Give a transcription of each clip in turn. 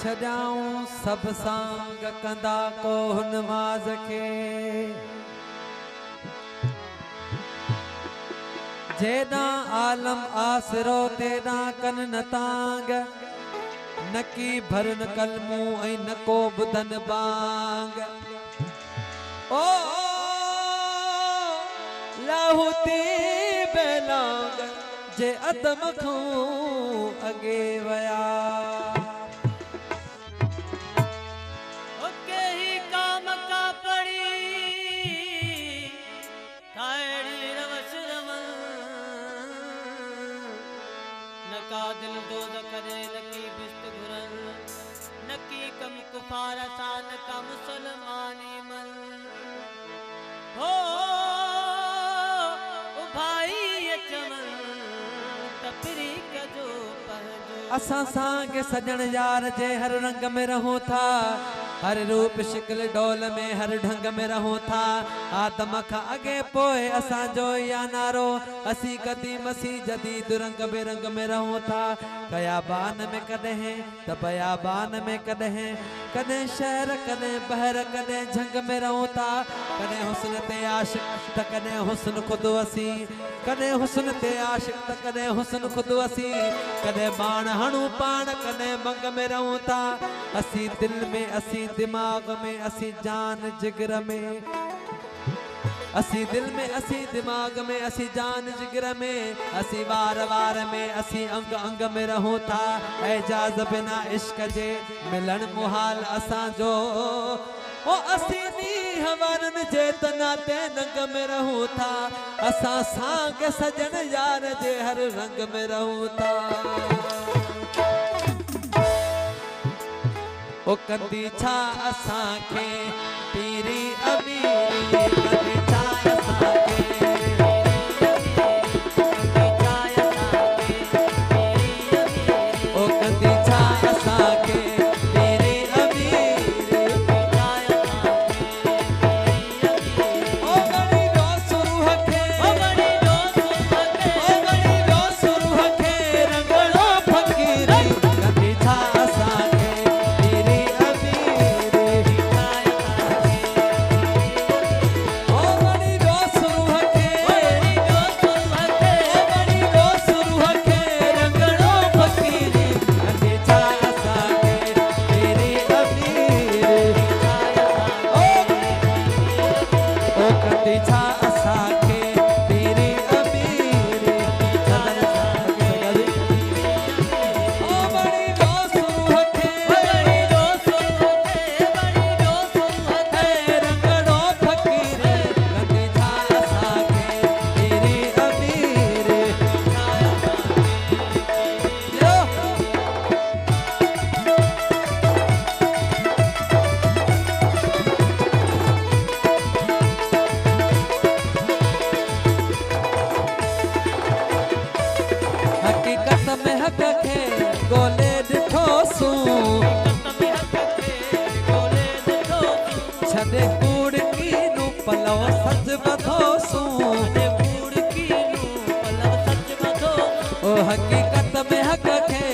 छॾाऊं सब सांग कंदा को नमाज के जेदा आलम आसरो तेदा कन नतांग नकी भरन कलमू ऐं नको बुधन बांग ओ लाहुती बेलांग जे अदम खूं अगे वया नका दिल दोज करे नकी बिस्त घुरन नकी कम कुफार सा नका मुसलमानी मन हो ओ भाई चमन तपरी कजो पहजो असा सांग सजन यार जे हर रंग में रहूं था हर रूप शिकल डोल में हर ढंग में रहूं था आदम खा अगे पोए असा जो या नारो असी कदी मसी जदीद रंग बेरंग में रहूं था कयाबान में कदे त बयाबान में कदे शहर कदे बहर कदे झंग में रहूं था कदे हुस्न ते आशिक त कदे हुस्न खुद असी कदे हुस्न ते आशिक त कदे हुस्न खुद असी कदे बाण हणू पाण कदे मंग में रहूं था असी दिल में असी दिमाग में असी जान जिगर में असी दिल में असी दिमाग में असी जान जिगर में असी वार वार में असी अंग अंग में रहूं था एजाज बिना इश्क जे मिलन मुहाल असा जो ओ असी नी हवारन जे तना ते नंग में रहूं था असा सांग सजन यार जे हर रंग में रहूं था ओ कंदी छा असा के पीरी अमीरी कंदी छा असा के ओ कंदी छा असा के पीरी अमीरी ओ गणी रो सुरूह के ओ गणी रो सुरूह के रंगड़ो फकीरी कंदी छा असा छदे कूड़ की नू पलव सच बधोसू ओ हकीकत में हक खे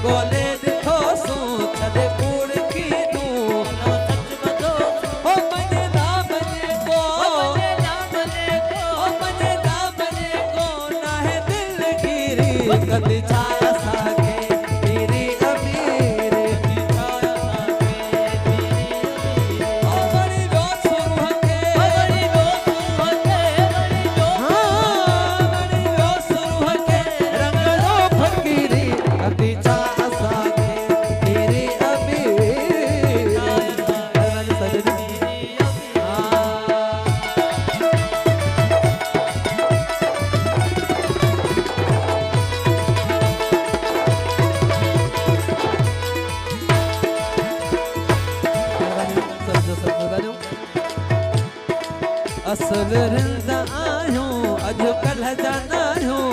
गोले दिखोसू छदे कूड़ की नू ओ मने ना बने को ओ मने ना बने को ना है दिल गिरी कदी छाया साके तेरी अमीर असल रिंदा आयूं अॼुकल्ह जा नायूं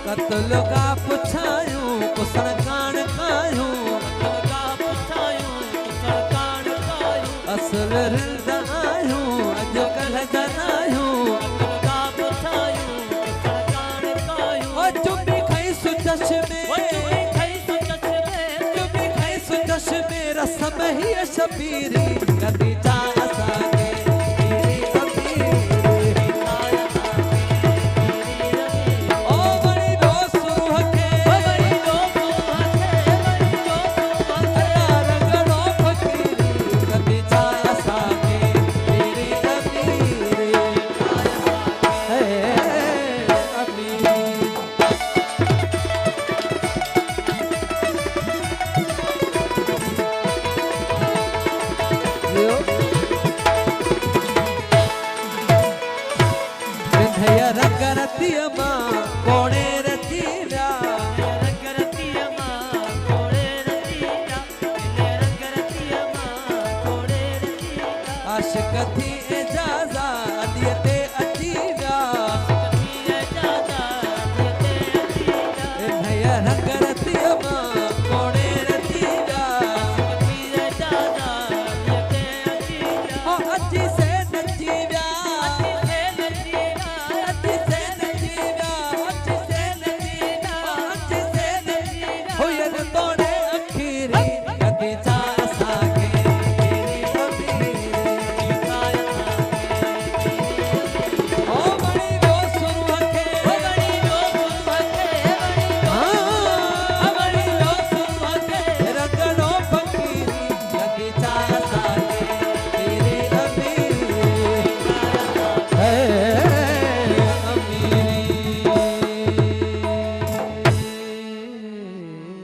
कत्ल का पुछायूं कुसण कान कायूं असल रिंदा आयूं में ही शबीरी कदी जा असांखे पीरी अमीरी ओ वरी रोस रूह खे रंगड़ो फकीरी कदी जा असांखे पीरी अमीरी अमीरी विंध्य रंग रतिय मां कोणे रची विया रंग रतिय मां कोड़े रतिया रंग रतिय मां कोड़े रतिया आशिक थी